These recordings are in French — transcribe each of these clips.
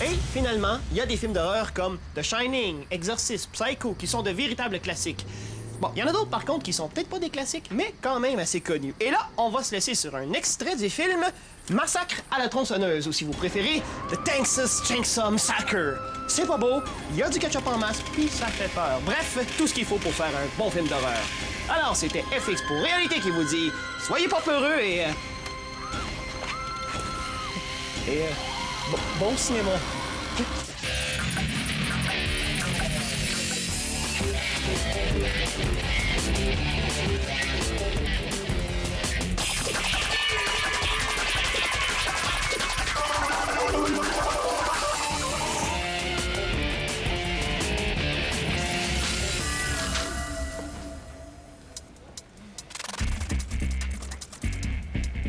Et finalement, il y a des films d'horreur comme The Shining, Exorcist, Psycho, qui sont de véritables classiques. Bon, il y en a d'autres par contre qui sont peut-être pas des classiques, mais quand même assez connus. Et là, on va se laisser sur un extrait du film Massacre à la tronçonneuse, ou si vous préférez, The Texas Chainsaw Massacre. C'est pas beau, il y a du ketchup en masse, puis ça fait peur. Bref, tout ce qu'il faut pour faire un bon film d'horreur. Alors, c'était FX pour Réalité qui vous dit, soyez pas peureux et bon cinéma.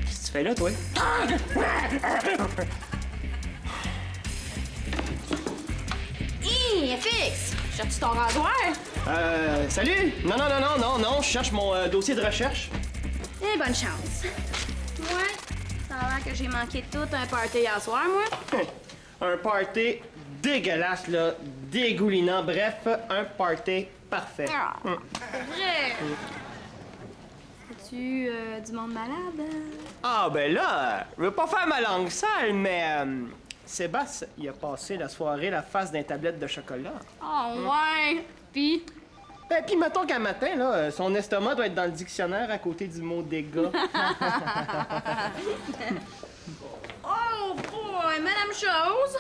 Qu'est-ce que tu fais là, toi? Hé, FX! Cherches-tu ton rasoir? Salut! Non, je cherche mon dossier de recherche. Eh, bonne chance. Ouais, ça a l'air que j'ai manqué tout un party hier soir, moi. Un party dégueulasse, là, dégoulinant, bref, un party parfait. Ah, vrai! As-tu du monde malade? Ah, ben là, je veux pas faire ma langue sale, mais Sébastien, il a passé la soirée la face d'un tablette de chocolat. Oh, ouais! Pis? Ben, puis mettons qu'un matin, là, son estomac doit être dans le dictionnaire à côté du mot dégâts. Oh, boy! Madame Chose!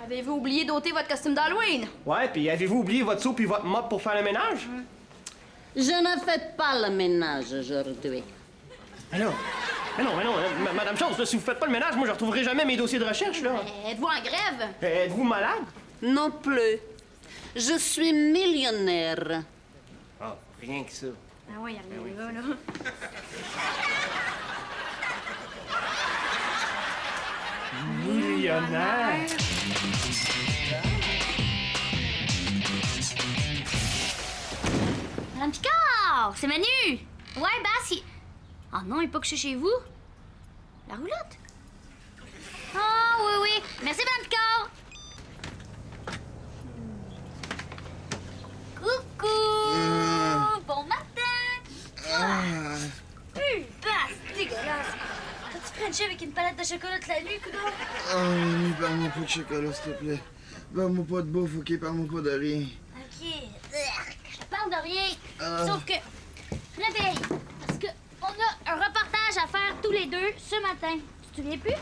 Avez-vous oublié d'ôter votre costume d'Halloween? Ouais, puis avez-vous oublié votre seau puis votre mop pour faire le ménage? Je ne fais pas le ménage aujourd'hui. Mais non, Madame Chose, là, si vous faites pas le ménage, moi, je retrouverai jamais mes dossiers de recherche, là. Êtes-vous en grève? Êtes-vous malade? Non plus. Je suis millionnaire. Ah, rien que ça. Ah ouais, il là. Millionnaire? Madame Picard! C'est Manu! Ouais, Bass, Ah non, il est pas couché chez vous? La roulotte? Ah, oui. Merci, Madame Picard! Coucou! Bon matin! Bass, dégueulasse! As-tu frenché avec une palette de chocolat toute la nuit, coudonc? Oh, Mimi, parle-moi pas de chocolat, s'il te plaît. Parle-moi pas de bouffe, OK? Parle-moi pas de rien. OK. Je te parle de rien. Sauf que... Réveille. Parce que on a un reportage à faire tous les deux ce matin. Tu te souviens plus?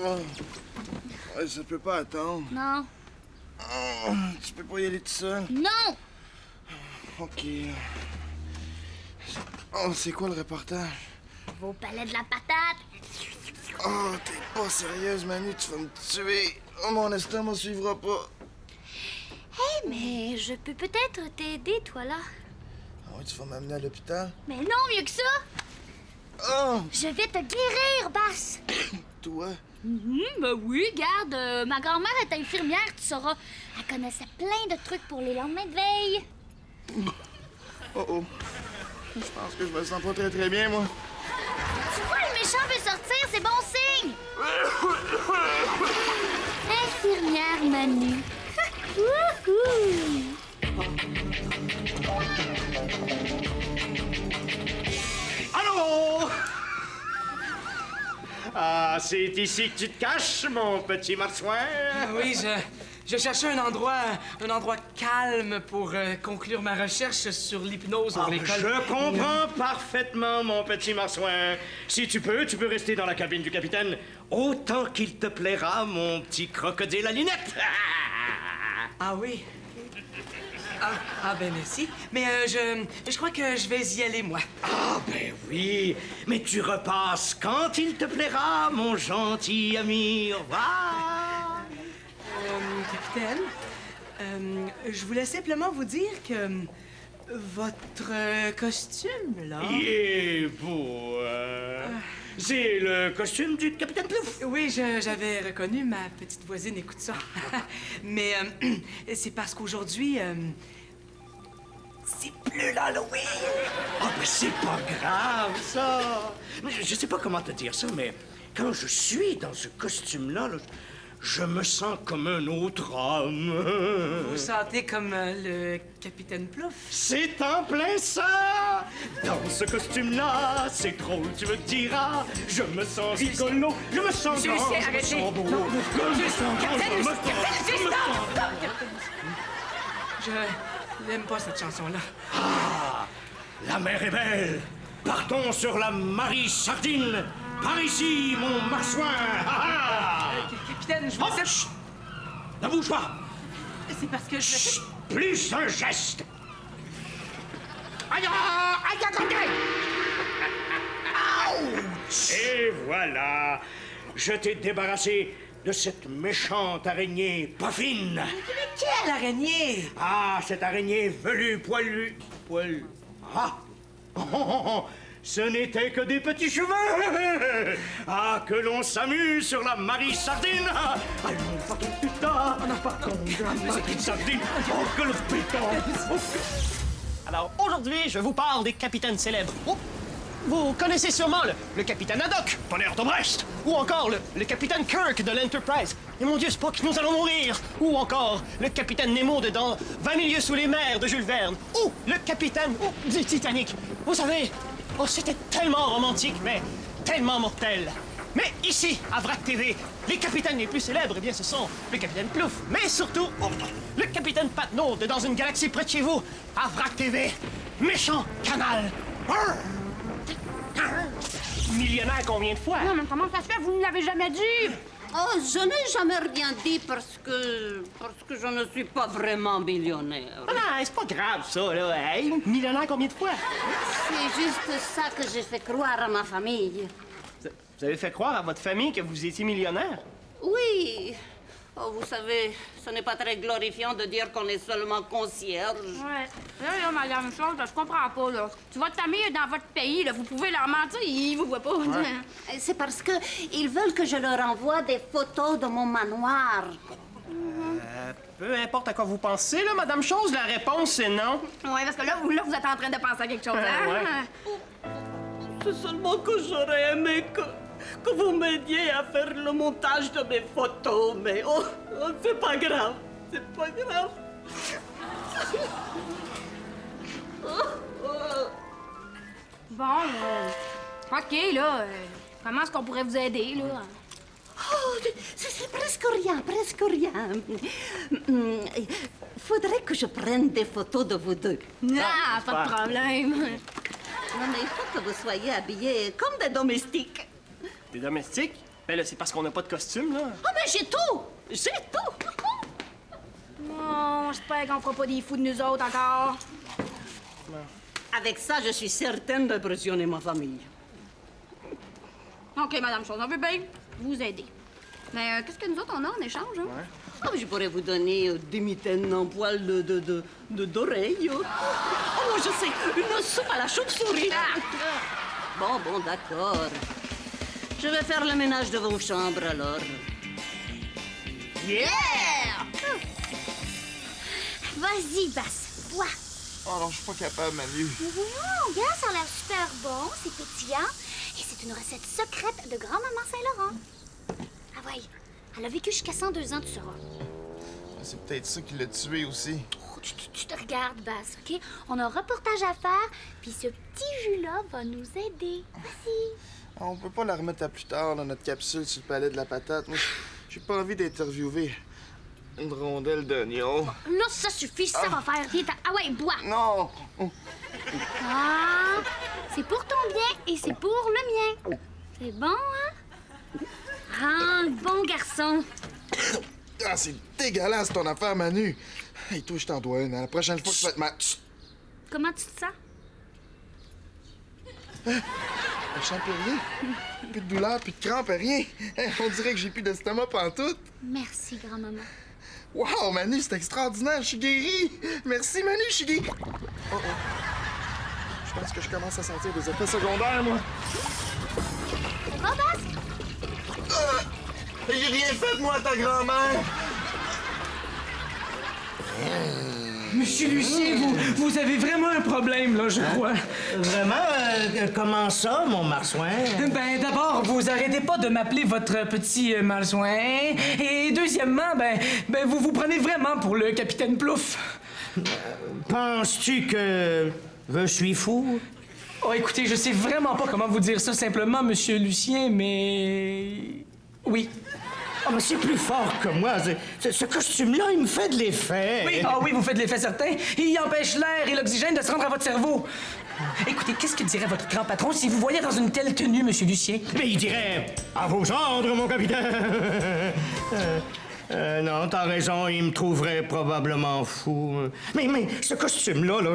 Oh. Ouais, ça peut pas attendre. Non. Oh, tu peux pas y aller tout seul? Non! OK. Oh, c'est quoi le reportage? Vos palais de la patate. Oh, t'es pas sérieuse, Manu, tu vas me tuer. Oh, mon estomac suivra pas. Hé, mais je peux peut-être t'aider, toi, là. Ah ouais, tu vas m'amener à l'hôpital? Mais non, mieux que ça! Oh! Je vais te guérir, Bass! Toi? Ben oui, garde, ma grand-mère est infirmière, tu sauras. Elle connaissait plein de trucs pour les lendemains de veille. Oh. Je pense que je me sens pas très très bien, moi. Tu vois, le méchant veut sortir, c'est bon signe! Infirmière Manu. Wouhou! Allô? Ah, c'est ici que tu te caches, mon petit marsouin? Oui, je cherchais un endroit calme pour conclure ma recherche sur l'hypnose pour l'école. Je comprends parfaitement, mon petit marsouin. Si tu peux rester dans la cabine du capitaine autant qu'il te plaira, mon petit crocodile à lunettes. Ah oui? Ah ben merci. Mais je crois que je vais y aller, moi. Ah ben oui, mais tu repasses quand il te plaira, mon gentil ami. Au revoir. Capitaine, je voulais simplement vous dire que votre costume, là... Il est beau. C'est le costume du capitaine Plouf. Oui, j'avais reconnu ma petite voisine, écoute ça. Mais c'est parce qu'aujourd'hui, c'est plus l'Halloween. Ah, ben c'est pas grave, ça. Je sais pas comment te dire ça, mais quand je suis dans ce costume-là, là, je me sens comme un autre homme. Vous sentez comme le capitaine Plouf? C'est en plein ça! Dans ce costume-là, c'est drôle, tu me diras. Je me sens rigolo, je me sens grand, Lucien, je me arrêtez. sens beau. Non, Je me sens grand, je me sens... Je n'aime pas cette chanson-là. Ah, la mer est belle. Partons sur la Marie Sardine. Par ici, mon marsouin. Ah, ah. Capitaine, je Hop, vous chut. Ne bouge pas. C'est parce que je... Chut. Plus un geste. Aïe, aïe, aïe, aïe. Et voilà. Je t'ai débarrassé de cette méchante araignée pas fine. Quelle araignée? Ah, cette araignée velue, poilue... Ah! Oh, oh, oh, ce n'était que des petits cheveux! Ah, que l'on s'amuse sur la Marie Sardine! Allons, partons, putain! Partons, la Marie Sardine! Oh, que le pétant! Alors, aujourd'hui, je vous parle des capitaines célèbres. Oh, vous connaissez sûrement le capitaine Haddock, Tonnerre de Brest, ou encore le capitaine Kirk de l'Enterprise. Et mon Dieu, Spock, nous allons mourir! Ou encore le capitaine Nemo de dans 20 000 lieues sous les mers de Jules Verne. Ou le capitaine du Titanic. Vous savez, oh, c'était tellement romantique, mais tellement mortel. Mais ici, à VRAC TV, les capitaines les plus célèbres, eh bien, ce sont le capitaine Plouf, mais surtout, oh, le capitaine Patnaud de Dans une galaxie près de chez vous, à VRAC TV. Méchant canal. Arr! Millionnaire combien de fois? Non, mais comment ça se fait? Vous ne l'avez jamais dit! Oh, je n'ai jamais rien dit parce que je ne suis pas vraiment millionnaire. Ah non, c'est pas grave, ça, là. Hey, millionnaire combien de fois? C'est juste ça que j'ai fait croire à ma famille. Vous avez fait croire à votre famille que vous étiez millionnaire? Oui. Oh, vous savez, ce n'est pas très glorifiant de dire qu'on est seulement concierge. Ouais. Là, madame chose, je comprends pas, là. Si votre famille est dans votre pays, là, vous pouvez leur mentir, ils vous voient pas. C'est parce que ils veulent que je leur envoie des photos de mon manoir. Peu importe à quoi vous pensez, là, Madame Chose, la réponse, c'est non. Ouais, parce que là, vous êtes en train de penser à quelque chose, hein? Ouais. C'est seulement que j'aurais aimé que vous m'aidiez à faire le montage de mes photos, mais oh, c'est pas grave, c'est pas grave. Bon, OK, là. Comment est-ce qu'on pourrait vous aider, là? Oh, c'est presque rien, presque rien. Faudrait que je prenne des photos de vous deux. Ah, pas de problème. Non, mais il faut que vous soyez habillés comme des domestiques. Des domestiques? Ben là, c'est parce qu'on n'a pas de costume, là. Oh, mais j'ai tout! J'ai tout! Non, j'espère qu'on fera pas des fous de nous autres encore. Avec ça, je suis certaine d'impressionner ma famille. OK, Madame Chose, on veut bien vous aider. Mais qu'est-ce que nous autres, on a en échange, hein? Oh, je pourrais vous donner des mitaines en poil d'oreille. Oh, je sais, une soupe à la chauve-souris. Bon, d'accord. Je vais faire le ménage de vos chambres, alors. Yeah! Vas-y, Bass, bois. Oh non, je suis pas capable, Manu. Non, regarde, ça a l'air super bon, c'est pétillant. Et c'est une recette secrète de grand-maman Saint-Laurent. Ah ouais, elle a vécu jusqu'à 102 ans, tu sauras. C'est peut-être ça qui l'a tué aussi. Oh, tu te regardes, Bass, OK? On a un reportage à faire, puis ce petit jus-là va nous aider. Vas-y. On peut pas la remettre à plus tard, là, notre capsule sur le palais de la patate. Moi, j'ai pas envie d'interviewer une rondelle d'oignon. Là, ça suffit, ça va faire. Viens, ah ouais, bois. Non! Ah, c'est pour ton bien et c'est pour le mien. C'est bon, hein? Ah, bon garçon. Ah, c'est dégueulasse ton affaire, Manu. Et toi, je t'en dois une. La prochaine fois que tu vas te ma... Comment tu te sens? Je sens plus rien. Plus de douleur, plus de crampes, rien. On dirait que j'ai plus d'estomac pantoute. Merci, grand-maman. Wow, Manu, c'est extraordinaire. Je suis guéri. Merci, Manu, je suis guéri. Oh. Je pense que je commence à sentir des effets secondaires, moi. Ça va, Bass? J'ai rien fait de moi, ta grand-mère. Monsieur Lucien, vous avez vraiment un problème, là, je crois. Vraiment? Comment ça, mon marsouin? Ben, d'abord, vous arrêtez pas de m'appeler votre petit marsouin. Et deuxièmement, vous vous prenez vraiment pour le capitaine Plouf. Penses-tu que je suis fou? Oh, écoutez, je sais vraiment pas comment vous dire ça simplement, Monsieur Lucien, mais... Oui. Oh, mais c'est plus fort que moi. Ce costume-là, il me fait de l'effet. Oui, oui, vous faites de l'effet certain. Il empêche l'air et l'oxygène de se rendre à votre cerveau. Écoutez, qu'est-ce que dirait votre grand patron si vous voyez dans une telle tenue, Monsieur Lucien? Mais il dirait « À vos ordres, mon capitaine! » Non, t'as raison, il me trouverait probablement fou. Mais ce costume-là,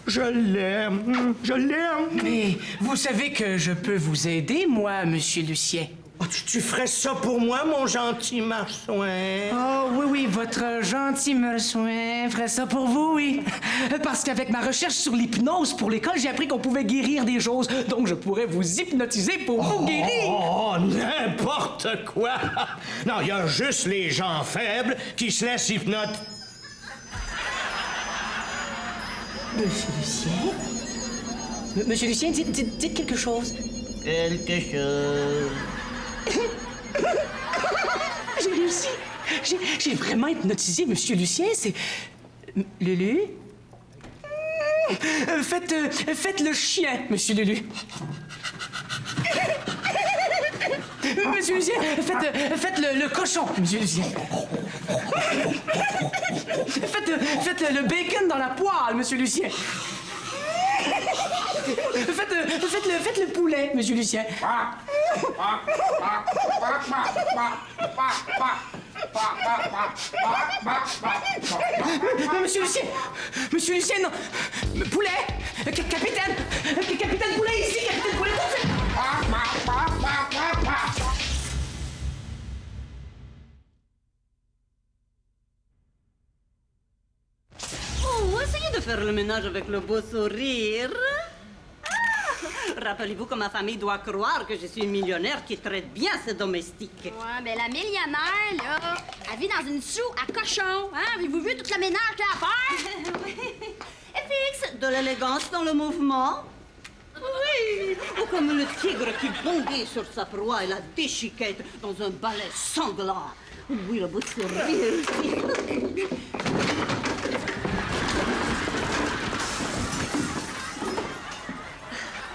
je l'aime. Je l'aime. Mais vous savez que je peux vous aider, moi, Monsieur Lucien. Oh, tu ferais ça pour moi, mon gentil marsouin? Oh, oui, votre gentil marsouin ferait ça pour vous, oui. Parce qu'avec ma recherche sur l'hypnose pour l'école, j'ai appris qu'on pouvait guérir des choses. Donc, je pourrais vous hypnotiser pour vous guérir. Oh, n'importe quoi! Non, il y a juste les gens faibles qui se laissent hypnotiser. Monsieur Lucien? Monsieur Lucien, dites quelque chose. Quelque chose... J'ai réussi. J'ai vraiment hypnotisé Monsieur Lucien. C'est... Lulu? Faites le chien, Monsieur Lulu. Monsieur Lucien, faites le cochon, Monsieur Lucien. Faites le bacon dans la poêle, Monsieur Lucien. Faites le poulet, Monsieur Lucien. Monsieur Lucien, non. Poulet, capitaine poulet ici, capitaine poulet tout de suite. Oh, essayez de faire le ménage avec le beau sourire. Rappelez-vous que ma famille doit croire que je suis une millionnaire qui traite bien ses domestiques. Ouais, ben la millionnaire, là, elle vit dans une soupe à cochon. Hein? Avez-vous vu tout le ménage qu'elle a à faire? Et fixe, de l'élégance dans le mouvement. Oui, ou comme le tigre qui bondit sur sa proie et la déchiquette dans un ballet sanglant. Oui, le beau sourire.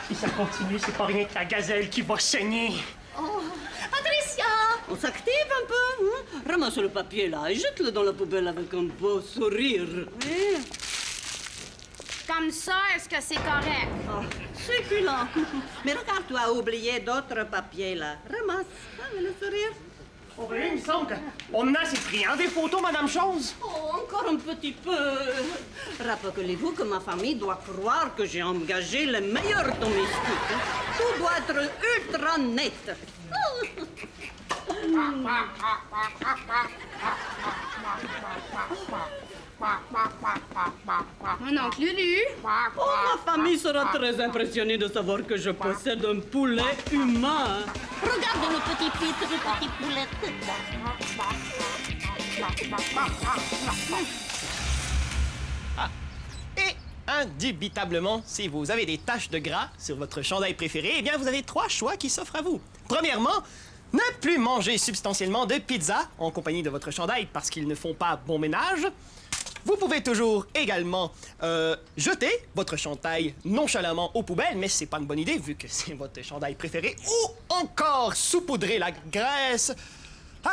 Si ça continue, c'est pas rien que la gazelle qui va saigner. Oh, Patricia! On s'active un peu, hein? Ramasse le papier là et jette-le dans la poubelle avec un beau sourire. Oui. Comme ça, est-ce que c'est correct? Oh, succulent. Mais regarde, tu as oublié d'autres papiers là. Ramasse, hein, le sourire. Oh, ben, il me semble qu'on a assez pris des photos, Madame Chose. Oh, encore un petit peu. Rappelez-vous que ma famille doit croire que j'ai engagé les meilleurs domestiques. Tout doit être ultra net. Mon oncle Lulu. Oh, ma famille sera très impressionnée de savoir que je possède un poulet humain. Regarde le petit poulet. Et indubitablement, si vous avez des taches de gras sur votre chandail préféré, eh bien, vous avez 3 choix qui s'offrent à vous. Premièrement, ne plus manger substantiellement de pizza en compagnie de votre chandail parce qu'ils ne font pas bon ménage. Vous pouvez toujours également jeter votre chandail nonchalamment aux poubelles, mais c'est pas une bonne idée vu que c'est votre chandail préféré. Ou encore saupoudrer la graisse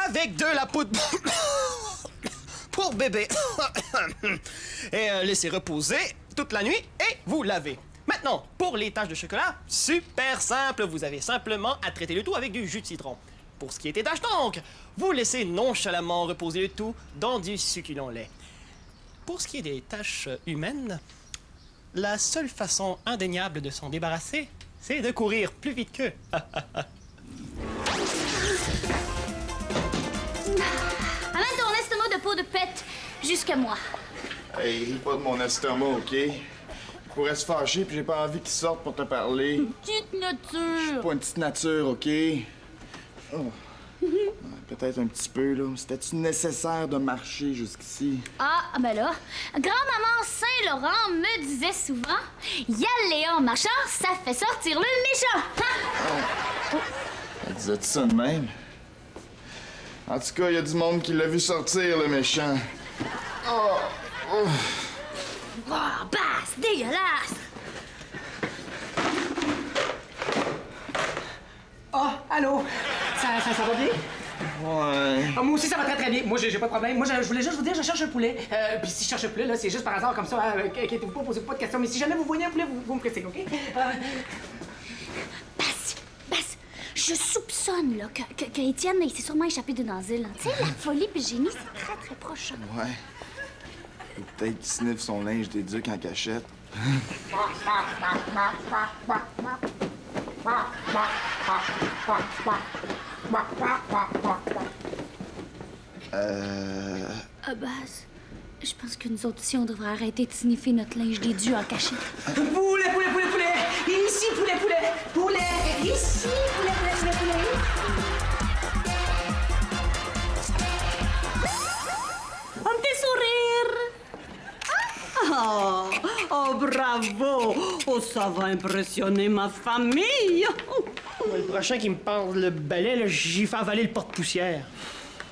avec de la poudre pour bébé. Et laisser reposer toute la nuit et vous lavez. Maintenant, pour les taches de chocolat, super simple. Vous avez simplement à traiter le tout avec du jus de citron. Pour ce qui est des taches d'encre, vous laissez nonchalamment reposer le tout dans du succulent lait. Pour ce qui est des taches humaines, la seule façon indéniable de s'en débarrasser, c'est de courir plus vite qu'eux. Amène ton estomac de peau de pète jusqu'à moi. Hey, ris pas de mon estomac, OK? Il pourrait se fâcher, puis j'ai pas envie qu'il sorte pour te parler. Petite nature. Pas une petite nature, OK? Oh. Peut-être un petit peu, là. C'était-tu nécessaire de marcher jusqu'ici? Ah, ben là, grand-maman Saint-Laurent me disait souvent, y aller en marchant, ça fait sortir le méchant. Hein? Elle disait ça de même? En tout cas, il y a du monde qui l'a vu sortir, le méchant. Oh, basse, dégueulasse! Ah, allô? Ça va bien? Ouais. Ah, moi aussi, ça va très très bien. Moi, j'ai pas de problème. Moi, je voulais juste vous dire, je cherche un poulet. Puis si je cherche un poulet, là, c'est juste par hasard comme ça. Inquiétez-vous pas, posez-vous pas de questions. Mais si jamais vous voyez un poulet, vous me pressez, OK? Basse, je soupçonne, là, que Étienne, il s'est sûrement échappé d'une asile. Tu sais, la folie puis le génie, c'est très très proche. Ouais. Ou peut-être qu'il sniffe son linge d'éduc en cachette. Ah, Basse, je pense que nous autres aussi, on devrait arrêter de sniffer notre linge dédu en cachette. Poulet! Ici, poulet! Poulet! Ici, poulet! Un petit sourire. Oh, bravo. Oh, ça va impressionner ma famille. Le prochain qui me parle le balai, là, j'y fais avaler le porte-poussière.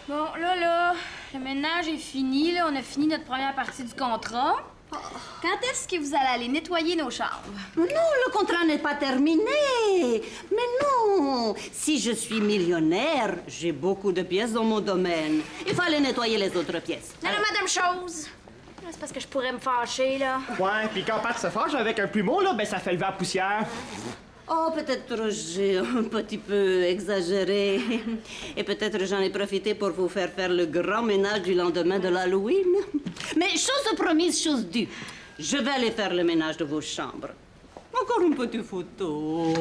Bon, là, le ménage est fini, là. On a fini notre première partie du contrat. Quand est-ce que vous allez aller nettoyer nos chambres? Non, le contrat n'est pas terminé. Mais non, si je suis millionnaire, j'ai beaucoup de pièces dans mon domaine. Il fallait nettoyer les autres pièces. Non, Madame Chose. C'est parce que je pourrais me fâcher, là. Ouais, puis quand Pat se fâche avec un plumeau, là, ben ça fait lever la poussière. Oh, peut-être j'ai un petit peu exagéré. Et peut-être j'en ai profité pour vous faire le grand ménage du lendemain de l'Halloween. Mais chose promise, chose due. Je vais aller faire le ménage de vos chambres. Encore une petite photo.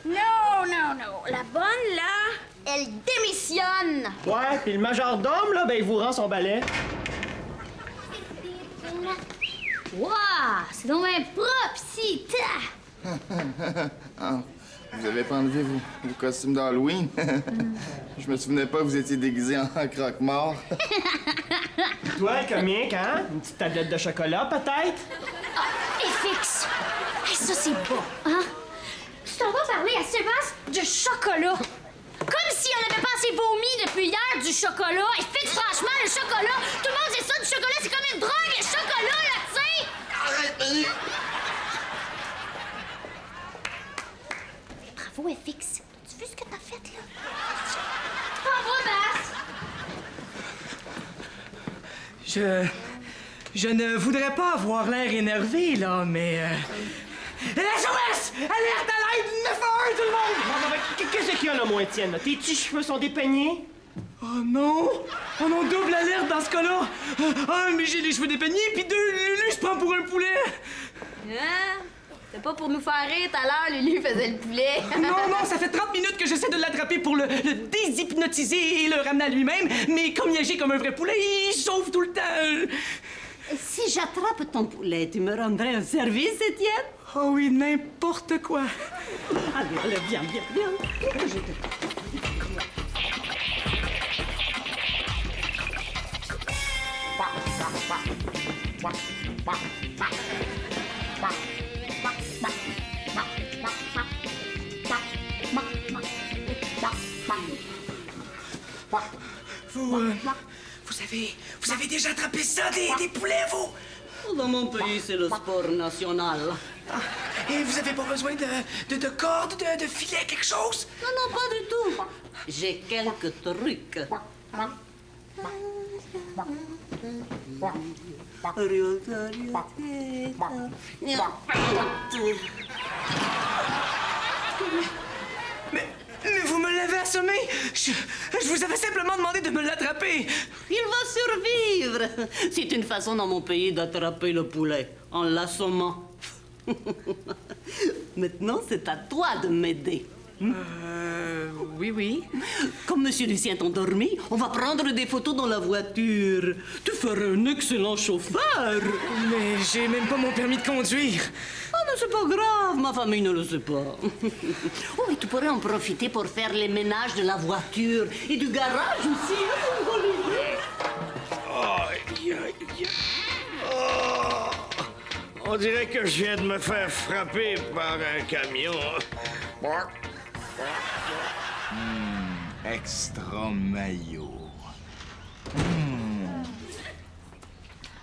Non. La bonne, là, elle démissionne. Ouais, puis le majordome, là, ben il vous rend son balai. Wow, c'est donc bien propre ici. Ah, vous avez pas enlevé vos costumes d'Halloween? Je me souvenais pas que vous étiez déguisé en croque-mort. Toi, le comique, hein? Une petite tablette de chocolat, peut-être? Et fixe. Hey, ça, c'est beau, hein? Tu t'en vas parler à Sébastien de chocolat. Comme si on avait pas assez vomi depuis hier du chocolat. Et fixe, franchement, le chocolat, tout le monde sait ça, du chocolat, c'est comme une drogue, le chocolat, là, tu sais! Arrête, Bravo, FX. Tu vu ce que t'as fait, là? Bravo, Basse! Je ne voudrais pas avoir l'air énervé, là, mais... SOS! Alerte à l'aide! 911, tout le monde! Qu'est-ce qu'il y a, là, mon Étienne? Là? Tes petits cheveux sont dépeignés? Oh non! Oh non, double alerte dans ce cas-là! Un, mais j'ai les cheveux dépeignés, puis deux, Lulu se prend pour un poulet! Hein? C'est pas pour nous faire rire, tout à l'heure, Lulu faisait le poulet. Non, ça fait 30 minutes que j'essaie de l'attraper pour le déshypnotiser et le ramener à lui-même, mais comme il agit comme un vrai poulet, il sauve tout le temps! Si j'attrape ton poulet, tu me rendrais un service, Étienne? Oh oui, n'importe quoi! Allez, viens. Vous avez déjà attrapé ça, des poulets, vous? Dans mon pays, c'est le sport national. Et vous avez pas besoin de cordes, de filets, quelque chose? Non, pas du tout. J'ai quelques trucs. Mais vous me l'avez assommé! Je vous avais simplement demandé de me l'attraper! Il va survivre. C'est une façon dans mon pays d'attraper le poulet, en l'assommant. Maintenant, c'est à toi de m'aider. Oui. Comme Monsieur Lucien est endormi, on va prendre des photos dans la voiture. Tu ferais un excellent chauffeur. Mais j'ai même pas mon permis de conduire. Oh, c'est pas grave, ma famille ne le sait pas. Oh, mais tu pourrais en profiter pour faire les ménages de la voiture et du garage aussi, hein, mon Olivier. Aïe, aïe, aïe. Oh, on dirait que je viens de me faire frapper par un camion. Extra maillot.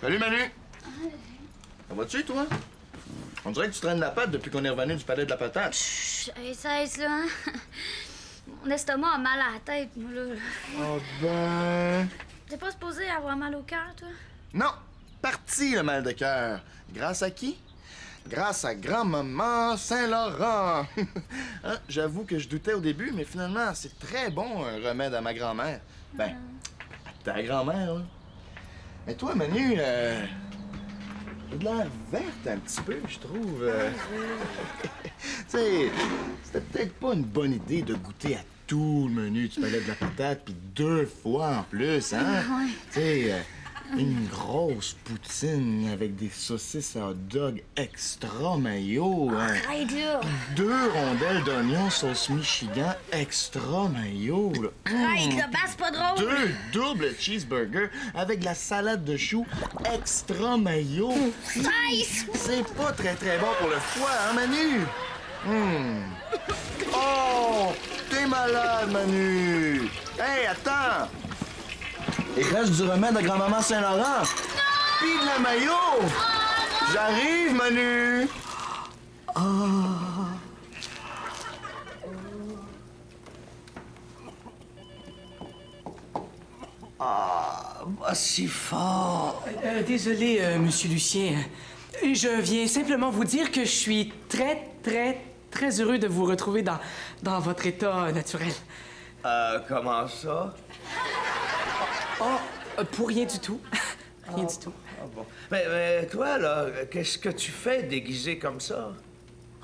Salut, Manu. Ça va-tu, toi? On dirait que tu traînes la patte depuis qu'on est revenu du palais de la patate. Chut, hey, cesse, là, hein? Mon estomac a mal à la tête, moi, là. Oh ben... T'es pas supposé avoir mal au cœur, toi? Non, parti le mal de cœur. Grâce à qui? Grâce à grand-maman Saint-Laurent. Hein, j'avoue que je doutais au début, mais finalement, c'est très bon un remède à ma grand-mère. Ben, à ta grand-mère, là. Mais toi, Manu, t'as de l'air verte un petit peu, je trouve. Tu sais, c'était peut-être pas une bonne idée de goûter à tout le menu du palais de la patate, puis 2 fois en plus, hein? Tu sais, une grosse poutine avec des saucisses à hot dog extra mayo. Hein? Arrête, là! 2 rondelles d'oignon sauce Michigan extra mayo. Là. Arrête, là, c'est pas drôle! 2 doubles cheeseburgers avec de la salade de choux extra mayo. Cesse! C'est pas très bon pour le foie, hein, Manu? Oh! T'es malade, Manu! Hey, attends! Il reste du remède à grand-maman Saint-Laurent! Pis de la mayo! J'arrive, Manu! Pas si fort. Désolé, Monsieur Lucien. Je viens simplement vous dire que je suis très heureux de vous retrouver dans votre état naturel. Comment ça? Oh, pour rien du tout. Rien du tout. Ah bon. Mais toi, là, qu'est-ce que tu fais déguisé comme ça?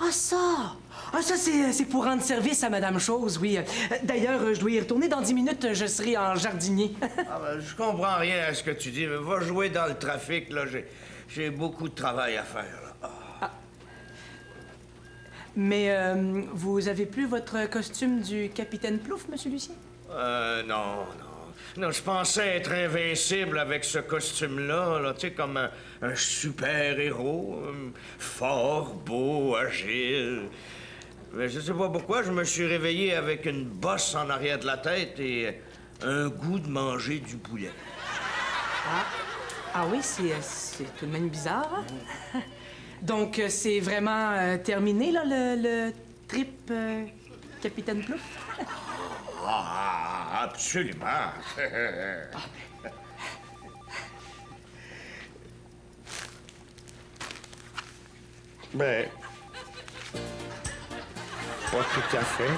Ah, ça! Ah, ça, c'est pour rendre service à Madame Chose, oui. D'ailleurs, je dois y retourner dans 10 minutes. Je serai en jardinier. Ah ben, je comprends rien à ce que tu dis, mais va jouer dans le trafic, là. J'ai beaucoup de travail à faire, là. Mais vous avez plus votre costume du capitaine Plouf, Monsieur Lucien? Non. Non, je pensais être invincible avec ce costume-là, là, tu sais, comme un super-héros. Fort, beau, agile. Mais je sais pas pourquoi, je me suis réveillé avec une bosse en arrière de la tête et un goût de manger du poulet. Ah oui, c'est tout de même bizarre. Hein? Donc, c'est vraiment terminé, là, le trip Capitaine Plouf? Ah, absolument. Ben, pas tout à fait.